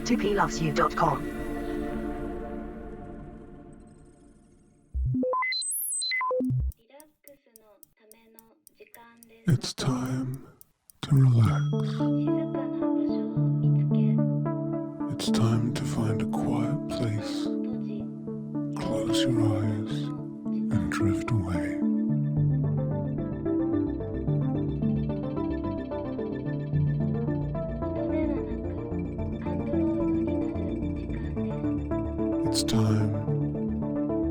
tippylovesyou.com. It's time to relax. It's time to find a quiet place. Close your eyes and drift away. It's time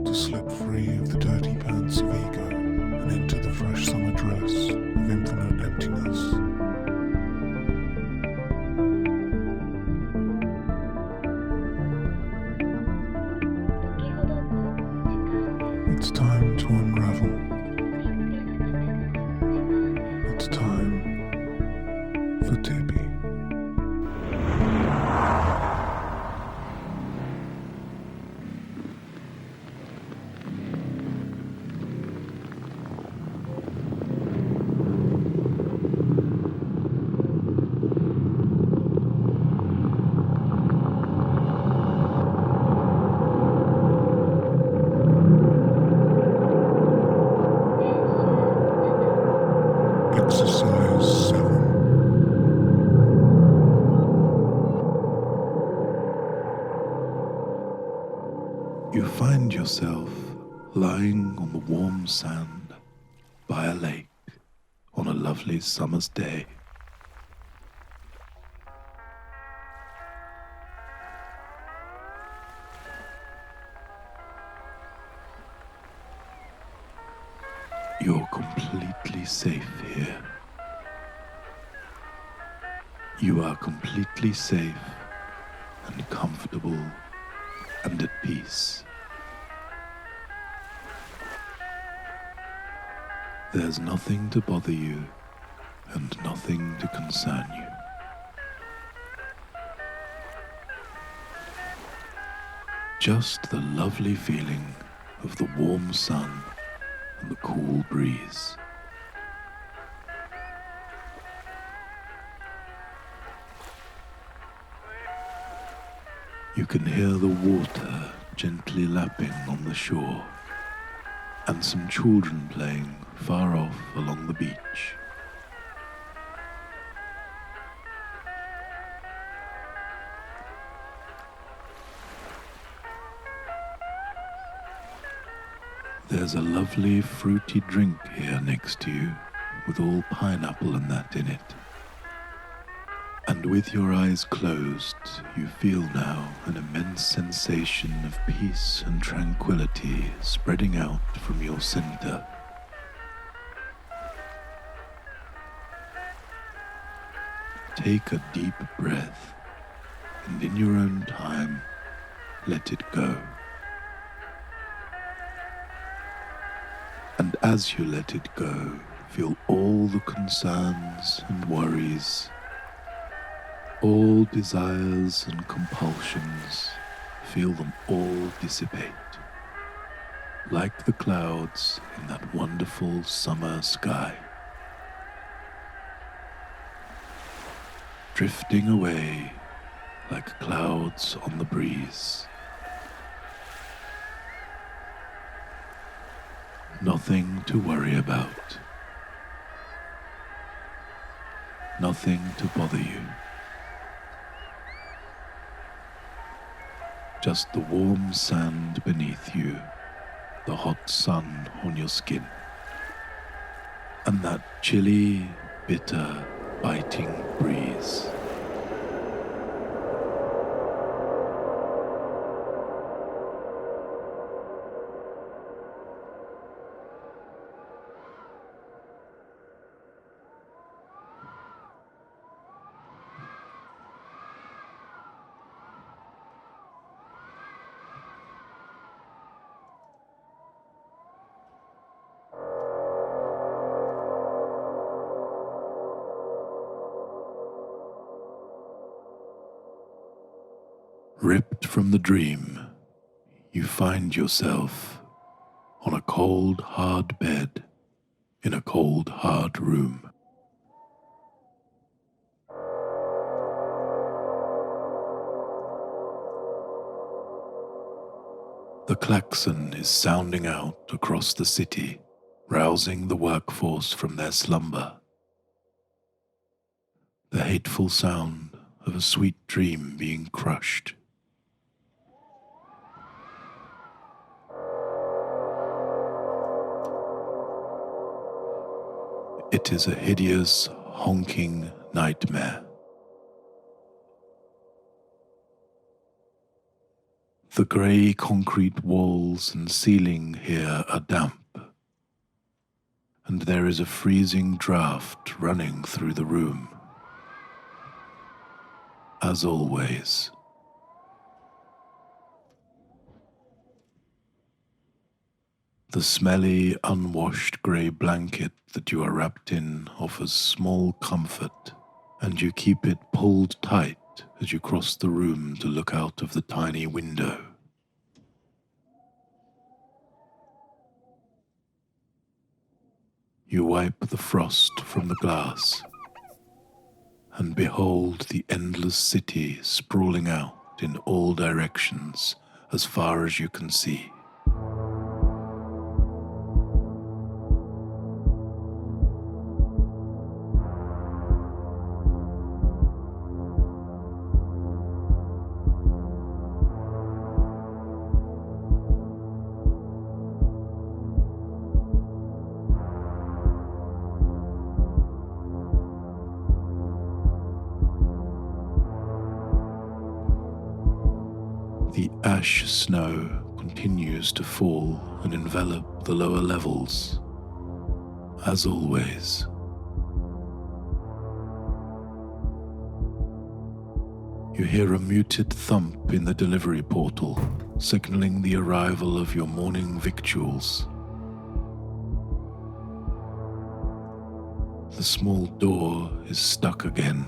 to slip free of the dirty pants of ego and into the fresh summer dress of infinite emptiness. It's time to unravel. It's time for Tippy. Exercise 7. You find yourself lying on the warm sand by a lake on a lovely summer's day. You're completely safe here. You are completely safe and comfortable and at peace. There's nothing to bother you and nothing to concern you. Just the lovely feeling of the warm sun and the cool breeze. You can hear the water gently lapping on the shore and some children playing far off along the beach. There's a lovely fruity drink here next to you with all pineapple and that in it. And with your eyes closed, you feel now an immense sensation of peace and tranquility spreading out from your center. Take a deep breath, and in your own time, let it go. And as you let it go, feel all the concerns and worries, all desires and compulsions, feel them all dissipate, like the clouds in that wonderful summer sky, drifting away like clouds on the breeze. Nothing to worry about, nothing to bother you. Just the warm sand beneath you, the hot sun on your skin, and that chilly, bitter, biting breeze. Ripped from the dream, you find yourself on a cold, hard bed in a cold, hard room. The klaxon is sounding out across the city, rousing the workforce from their slumber. The hateful sound of a sweet dream being crushed. It is a hideous, honking nightmare. The grey concrete walls and ceiling here are damp, and there is a freezing draught running through the room. As always. The smelly, unwashed grey blanket that you are wrapped in offers small comfort, and you keep it pulled tight as you cross the room to look out of the tiny window. You wipe the frost from the glass and behold the endless city sprawling out in all directions as far as you can see. The ash snow continues to fall and envelop the lower levels, as always. You hear a muted thump in the delivery portal, signaling the arrival of your morning victuals. The small door is stuck again.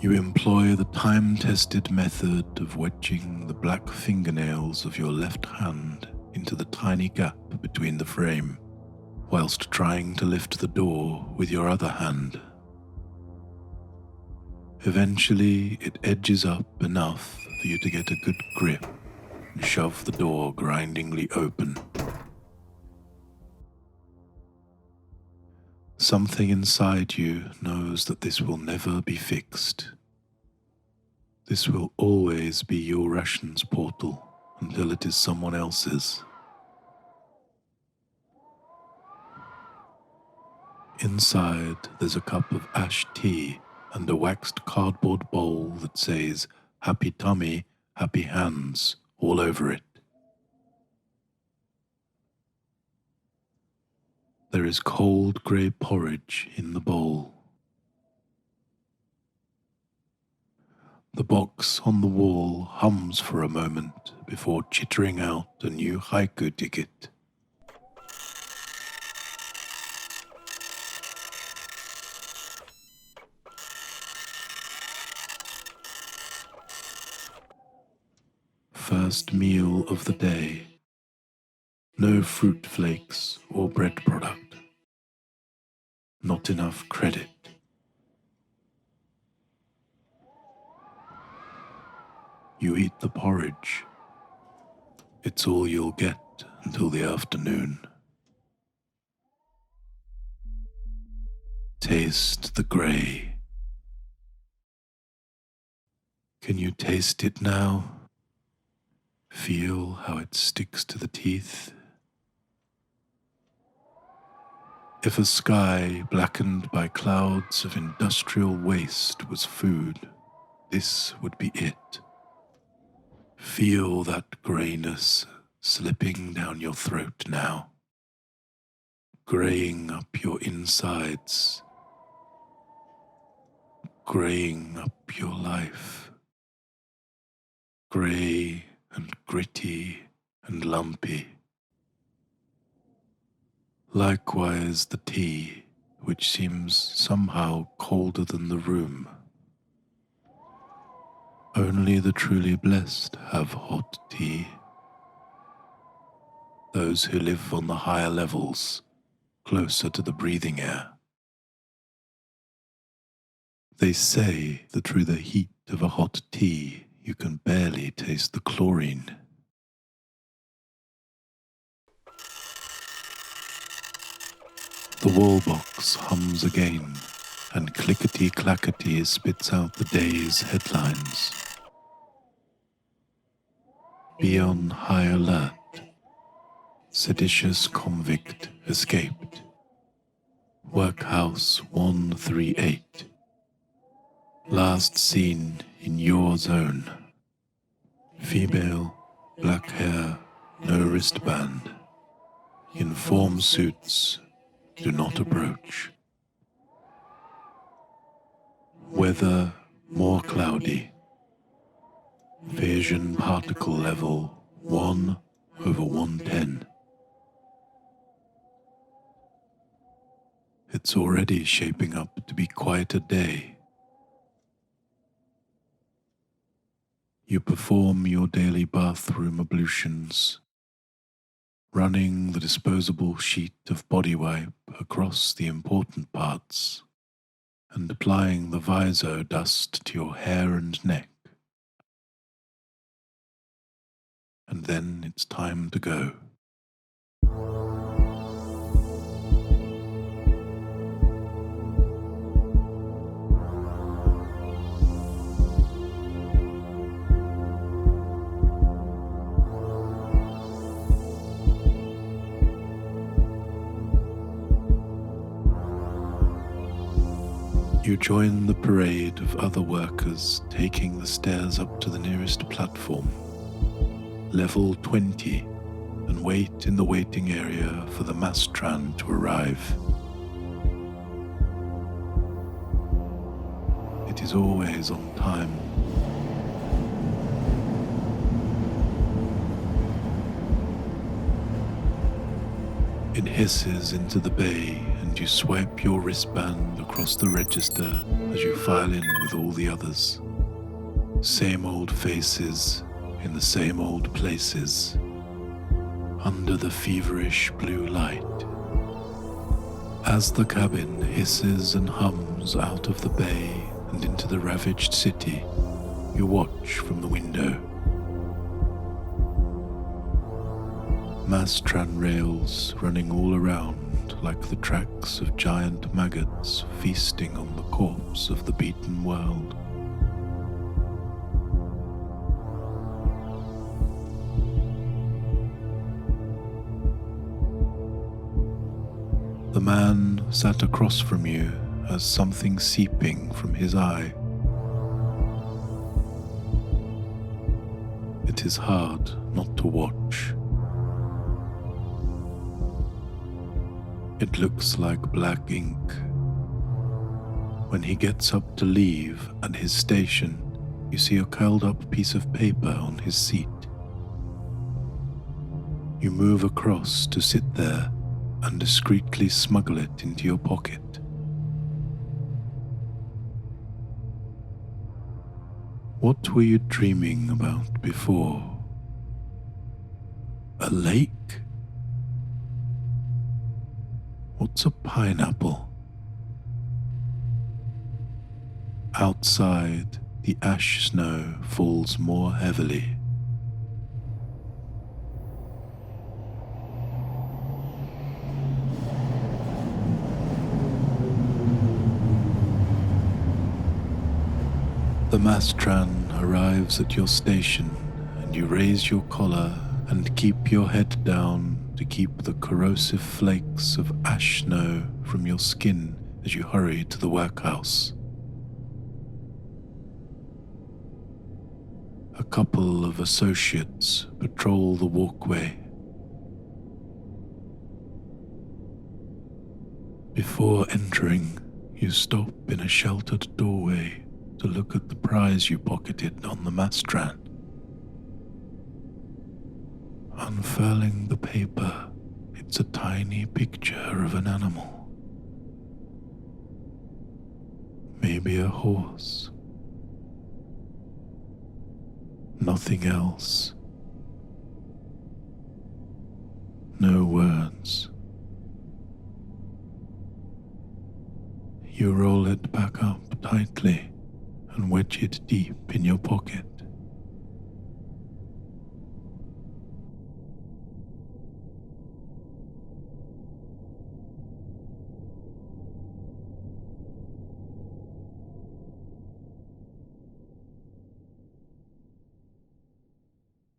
You employ the time-tested method of wedging the black fingernails of your left hand into the tiny gap between the frame, whilst trying to lift the door with your other hand. Eventually, it edges up enough for you to get a good grip and shove the door grindingly open. Something inside you knows that this will never be fixed. This will always be your rations portal until it is someone else's. Inside, there's a cup of ash tea and a waxed cardboard bowl that says "Happy Tummy, Happy Hands" all over it. There is cold grey porridge in the bowl. The box on the wall hums for a moment before chittering out a new haiku ticket. First meal of the day. No fruit flakes or bread product. Not enough credit. You eat the porridge. It's all you'll get until the afternoon. Taste the grey. Can you taste it now? Feel how it sticks to the teeth. If a sky blackened by clouds of industrial waste was food, this would be it. Feel that greyness slipping down your throat now, greying up your insides, greying up your life, grey and gritty and lumpy. Likewise the tea, which seems somehow colder than the room. Only the truly blessed have hot tea. Those who live on the higher levels, closer to the breathing air. They say that through the heat of a hot tea you can barely taste the chlorine. The wall box hums again, and clickety-clackety spits out the day's headlines. Be on high alert. Seditious convict escaped. Workhouse 138. Last seen in your zone. Female, black hair, no wristband. In form suits, do not approach. Weather more cloudy. Fission particle level 1/110. It's already shaping up to be quite a day. You perform your daily bathroom ablutions, running the disposable sheet of body wipe across the important parts and applying the Viso dust to your hair and neck. And then it's time to go. You join the parade of other workers taking the stairs up to the nearest platform, level 20, and wait in the waiting area for the Mastran to arrive. It is always on time. It hisses into the bay and you swipe your wristband across the register as you file in with all the others. Same old faces in the same old places, under the feverish blue light. As the cabin hisses and hums out of the bay and into the ravaged city, you watch from the window. Mastran rails running all around like the tracks of giant maggots feasting on the corpse of the beaten world. The man sat across from you has something seeping from his eye. It is hard not to watch. It looks like black ink. When he gets up to leave at his station, you see a curled up piece of paper on his seat. You move across to sit there and discreetly smuggle it into your pocket. What were you dreaming about before? A lake? What's a pineapple? Outside, the ash snow falls more heavily. The Mastran arrives at your station and you raise your collar and keep your head down to keep the corrosive flakes of ash snow from your skin as you hurry to the workhouse. A couple of associates patrol the walkway. Before entering, you stop in a sheltered doorway to look at the prize you pocketed on the Mastran. Unfurling the paper, it's a tiny picture of an animal. Maybe a horse. Nothing else. No words. You roll it back up tightly and wedge it deep in your pocket.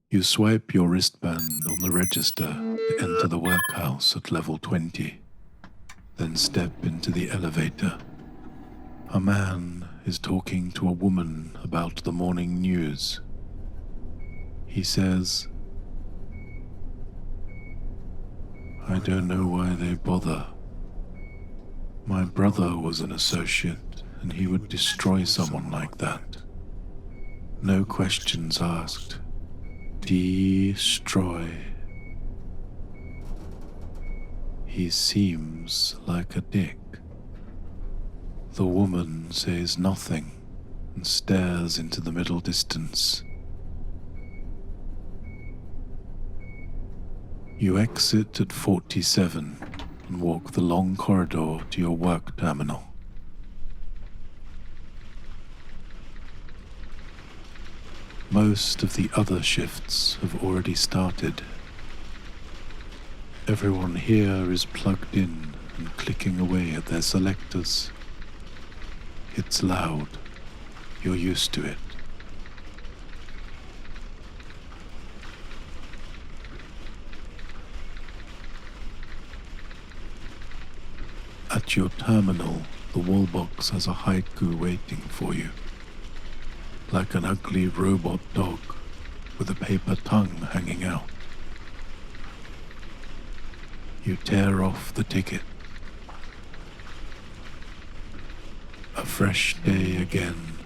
You swipe your wristband on the register to enter the workhouse at level 20, then step into the elevator. A man is talking to a woman about the morning news. He says, "I don't know why they bother. My brother was an associate and he would destroy someone like that. No questions asked. Destroy. He seems like a dick." The woman says nothing and stares into the middle distance. You exit at 47 and walk the long corridor to your work terminal. Most of the other shifts have already started. Everyone here is plugged in and clicking away at their selectors. It's loud. You're used to it. At your terminal, the wall box has a haiku waiting for you. Like an ugly robot dog with a paper tongue hanging out. You tear off the ticket. A fresh day again.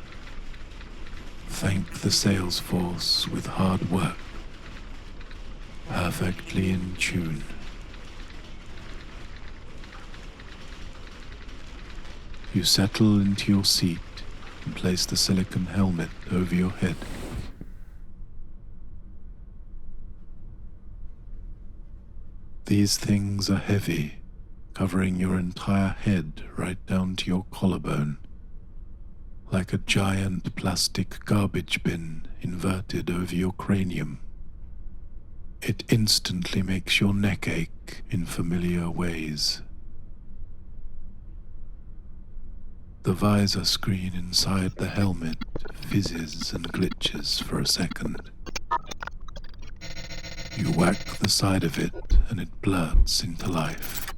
Thank the sales force with hard work. Perfectly in tune. You settle into your seat and place the silicone helmet over your head. These things are heavy, covering your entire head right down to your collarbone, like a giant plastic garbage bin inverted over your cranium. It instantly makes your neck ache in familiar ways. The visor screen inside the helmet fizzes and glitches for a second. You whack the side of it and it blurts into life.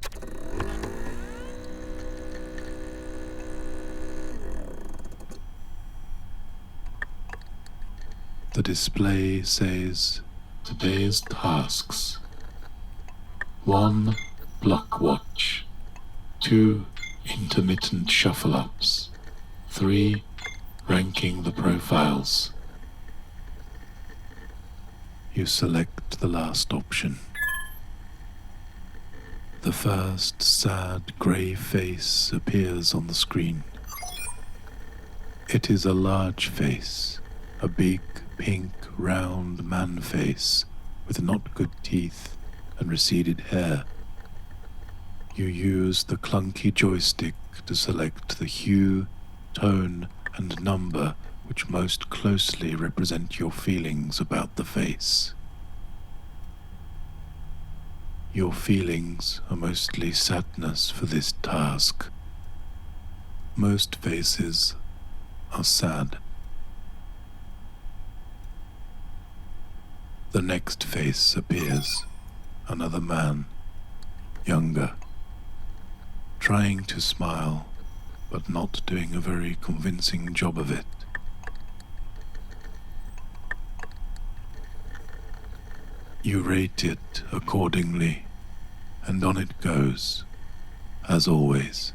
The display says, "Today's tasks. 1. Block watch. 2. Intermittent shuffle-ups. 3. Ranking the profiles." You select the last option. The first sad grey face appears on the screen. It is a large face, a big, pink, round man face with not good teeth and receded hair. You use the clunky joystick to select the hue, tone, and number which most closely represent your feelings about the face. Your feelings are mostly sadness for this task. Most faces are sad. The next face appears, another man, younger, trying to smile, but not doing a very convincing job of it. You rate it accordingly, and on it goes, as always.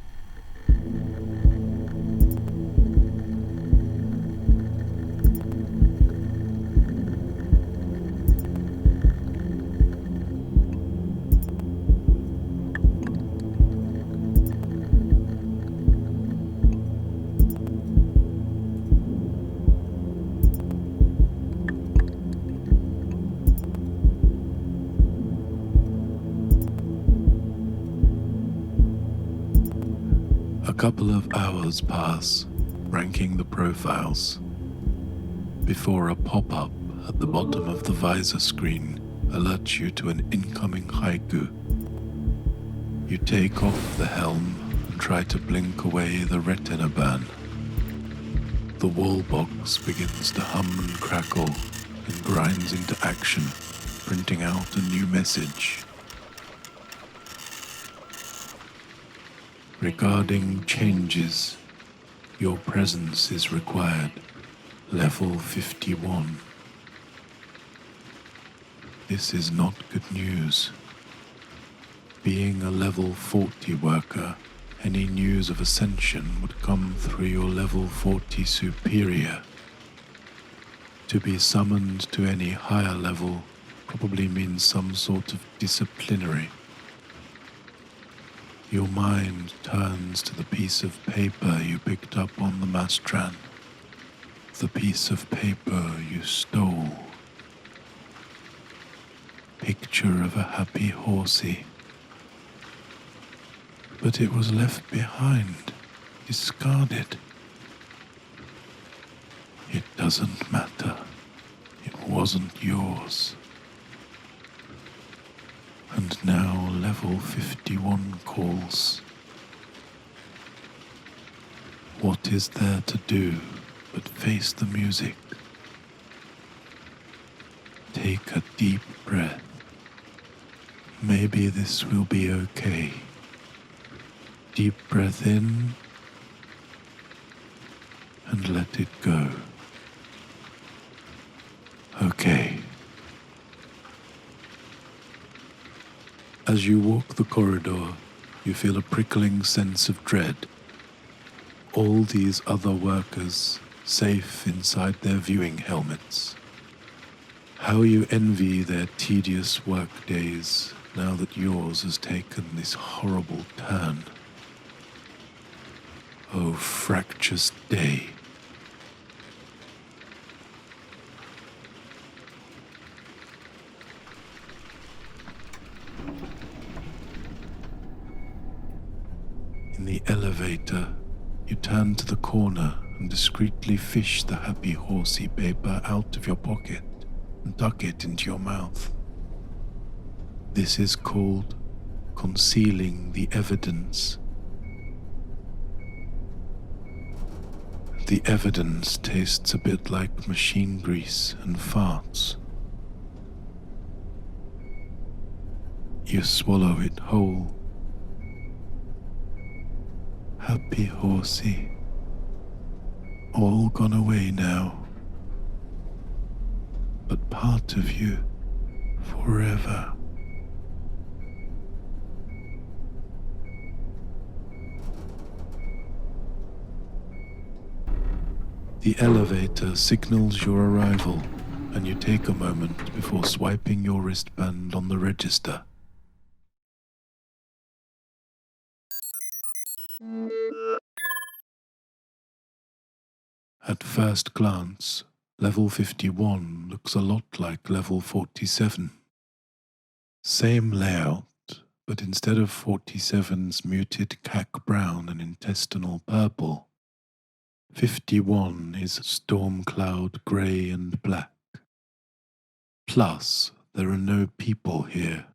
A couple of hours pass, ranking the profiles, before a pop-up at the bottom of the visor screen alerts you to an incoming haiku. You take off the helm and try to blink away the retina burn. The wall box begins to hum and crackle and grinds into action, printing out a new message. Regarding changes, your presence is required. Level 51. This is not good news. Being a level 40 worker, any news of ascension would come through your level 40 superior. To be summoned to any higher level probably means some sort of disciplinary. Your mind turns to the piece of paper you picked up on the Mastran. The piece of paper you stole. Picture of a happy horsey. But it was left behind, discarded. It doesn't matter. It wasn't yours. And now level 51 calls. What is there to do but face the music? Take a deep breath. Maybe this will be okay. Deep breath in and let it go. Okay. As you walk the corridor, you feel a prickling sense of dread. All these other workers, safe inside their viewing helmets. How you envy their tedious work days now that yours has taken this horrible turn. Oh, fractious day. In the elevator, you turn to the corner and discreetly fish the happy horsey paper out of your pocket and tuck it into your mouth. This is called concealing the evidence. The evidence tastes a bit like machine grease and farts. You swallow it whole. Happy horsey. All gone away now. But part of you forever. The elevator signals your arrival, and you take a moment before swiping your wristband on the register. At first glance, level 51 looks a lot like level 47. Same layout, but instead of 47's muted cack brown and intestinal purple, 51 is storm cloud grey and black. Plus, there are no people here.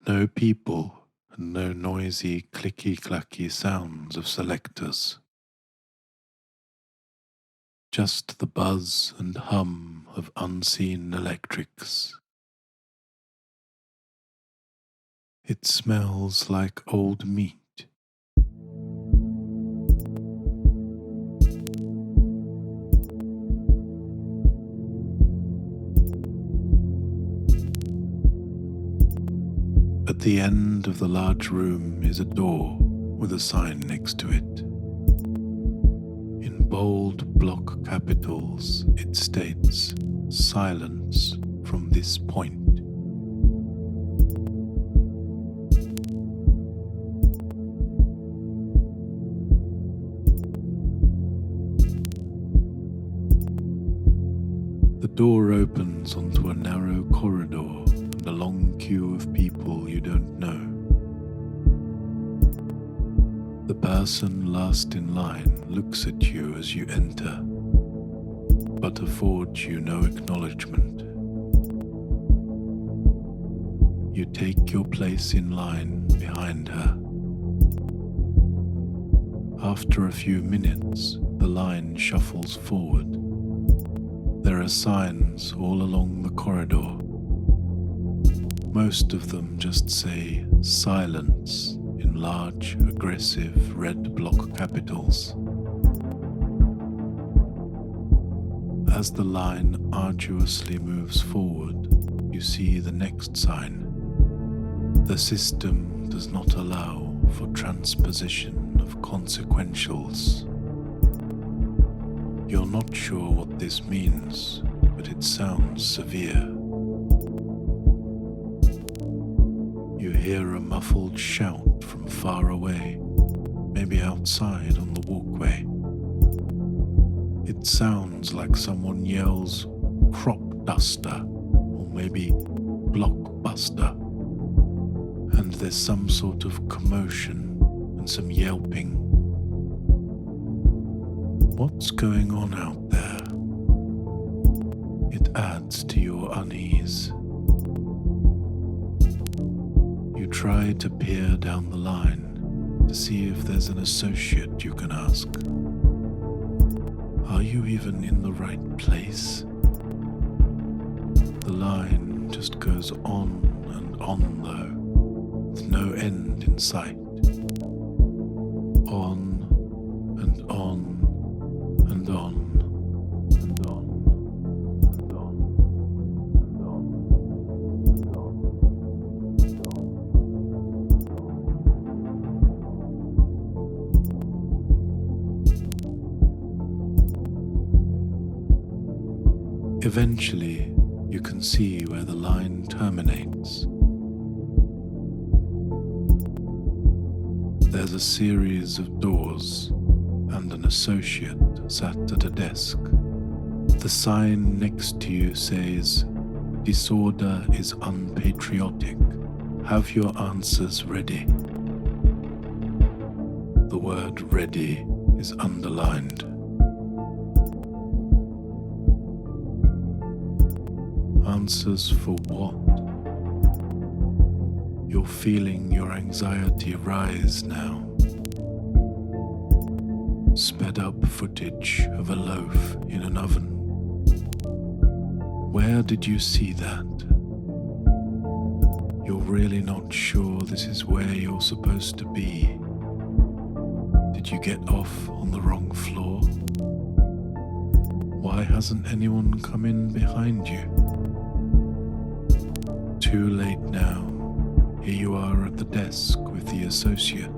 No people and no noisy clicky-clacky sounds of selectors. Just the buzz and hum of unseen electrics. It smells like old meat. At the end of the large room is a door with a sign next to it. In bold block capitals, it states, "Silence from this point." The door opens onto a narrow corridor and a long queue of people you don't know. The person last in line looks at you as you enter, but affords you no acknowledgement. You take your place in line behind her. After a few minutes, the line shuffles forward. There are signs all along the corridor. Most of them just say silence in large, aggressive red block capitals. As the line arduously moves forward, you see the next sign. The system does not allow for transposition of consequentials. You're not sure what this means, but it sounds severe. You hear a muffled shout from far away, maybe outside on the walkway. It sounds like someone yells, "Crop duster," or maybe "blockbuster." And there's some sort of commotion and some yelping. What's going on out there? It adds to your unease. You try to peer down the line to see if there's an associate you can ask. Are you even in the right place? The line just goes on and on though, with no end in sight. On and on and on and on and on and on and on. Eventually, you can see where the line terminates. There's a series of doors and an associate sat at a desk. The sign next to you says, "Disorder is unpatriotic. Have your answers ready." The word "ready" is underlined. Answers for what? You're feeling your anxiety rise now. Sped up footage of a loaf in an oven. Where did you see that? You're really not sure this is where you're supposed to be. Did you get off on the wrong floor? Why hasn't anyone come in behind you? Too late now. Here you are at the desk with the associate.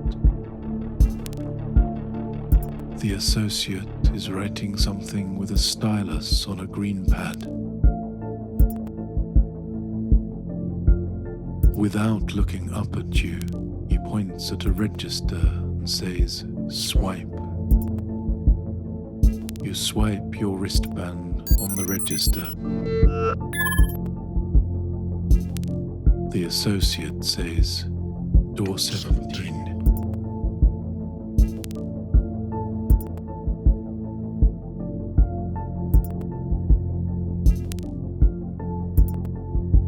The associate is writing something with a stylus on a green pad. Without looking up at you, he points at a register and says, "Swipe." You swipe your wristband on the register. The associate says, "Door 17.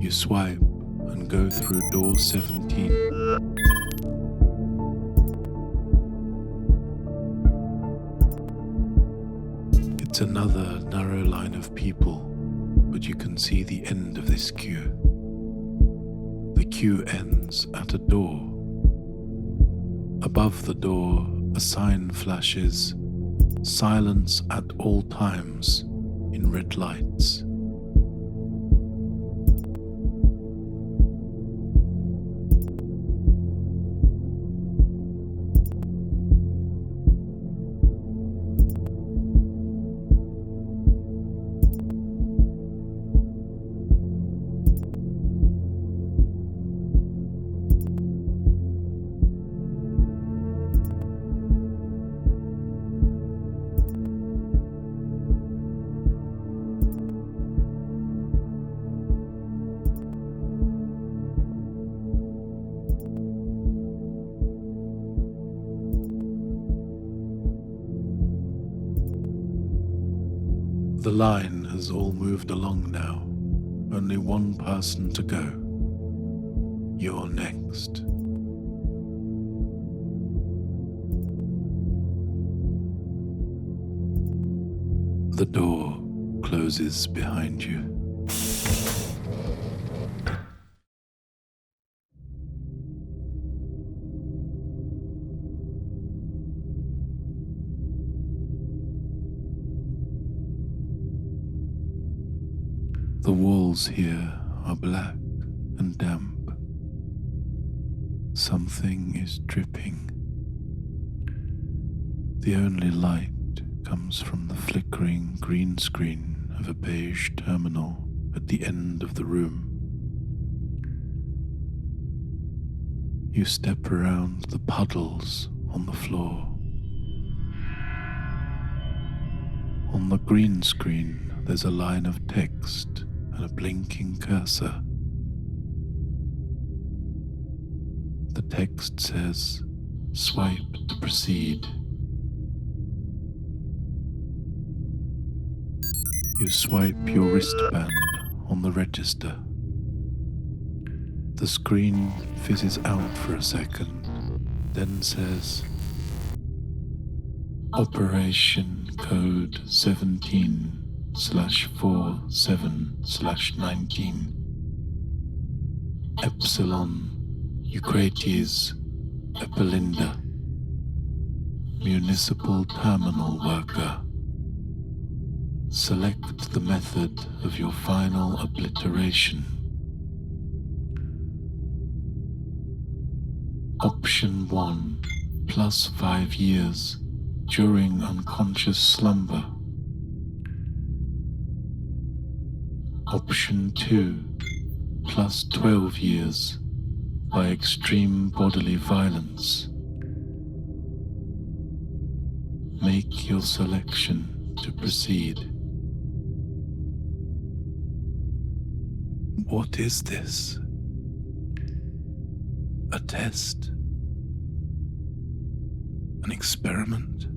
You swipe and go through door 17. It's another narrow line of people, but you can see the end of this queue. The queue ends at a door. Above the door, a sign flashes, "Silence at all times," in red lights. The line has all moved along now. Only one person to go. You're next. The door closes behind you. The walls here are black and damp. Something is dripping. The only light comes from the flickering green screen of a beige terminal at the end of the room. You step around the puddles on the floor. On the green screen, there's a line of text and a blinking cursor. The text says, "Swipe to proceed." You swipe your wristband on the register. The screen fizzes out for a second, then says, "Operation code 17/47/19. Epsilon Eucrates Epilinda, Municipal Terminal Worker. Select the method of your final obliteration. Option 1, +5 years during unconscious slumber. Option 2, +12 years by extreme bodily violence. Make your selection to proceed. What is this? A test? An experiment?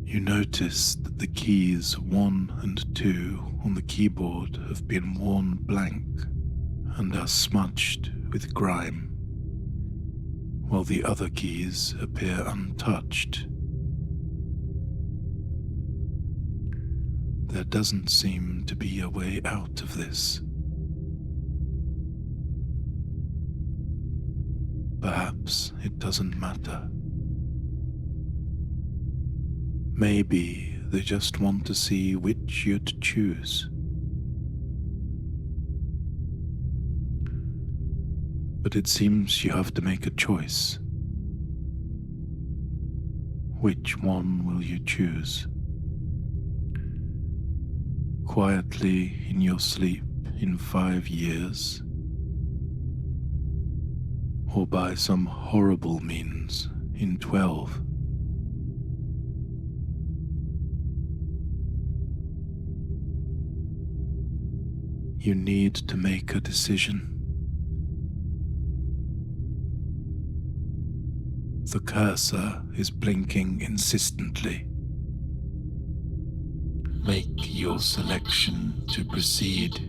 You notice that the keys 1 and 2 on the keyboard have been worn blank and are smudged with grime, while the other keys appear untouched. There doesn't seem to be a way out of this. Perhaps it doesn't matter. Maybe they just want to see which you'd choose. But it seems you have to make a choice. Which one will you choose? Quietly in your sleep in 5 years? Or by some horrible means in 12? You need to make a decision. The cursor is blinking insistently. Make your selection to proceed.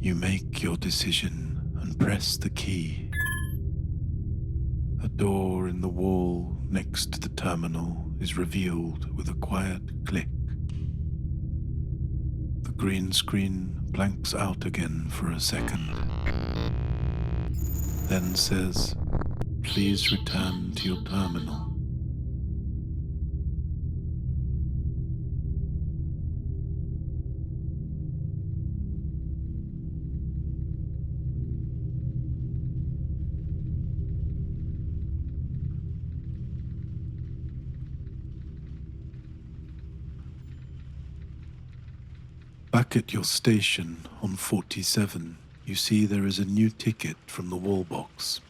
You make your decision and press the key. A door in the wall next to the terminal is revealed with a quiet click. The green screen blanks out again for a second, then says, "Please return to your terminal." Back at your station on 47, you see there is a new ticket from the wall box.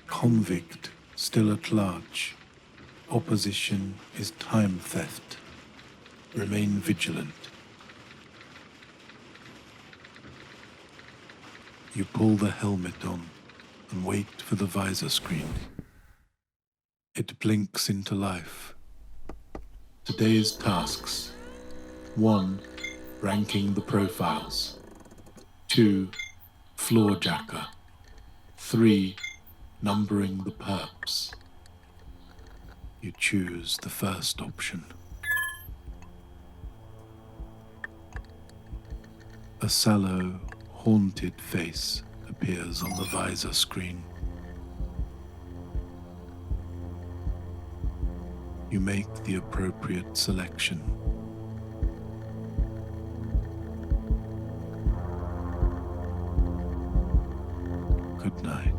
Convict still at large. Opposition is time theft. Remain vigilant. You pull the helmet on and wait for the visor screen. It blinks into life. Today's tasks: 1. Ranking the profiles. 2. Floor jacker. 3. Numbering the perps. You choose the first option. A sallow, haunted face appears on the visor screen. You make the appropriate selection. Good night.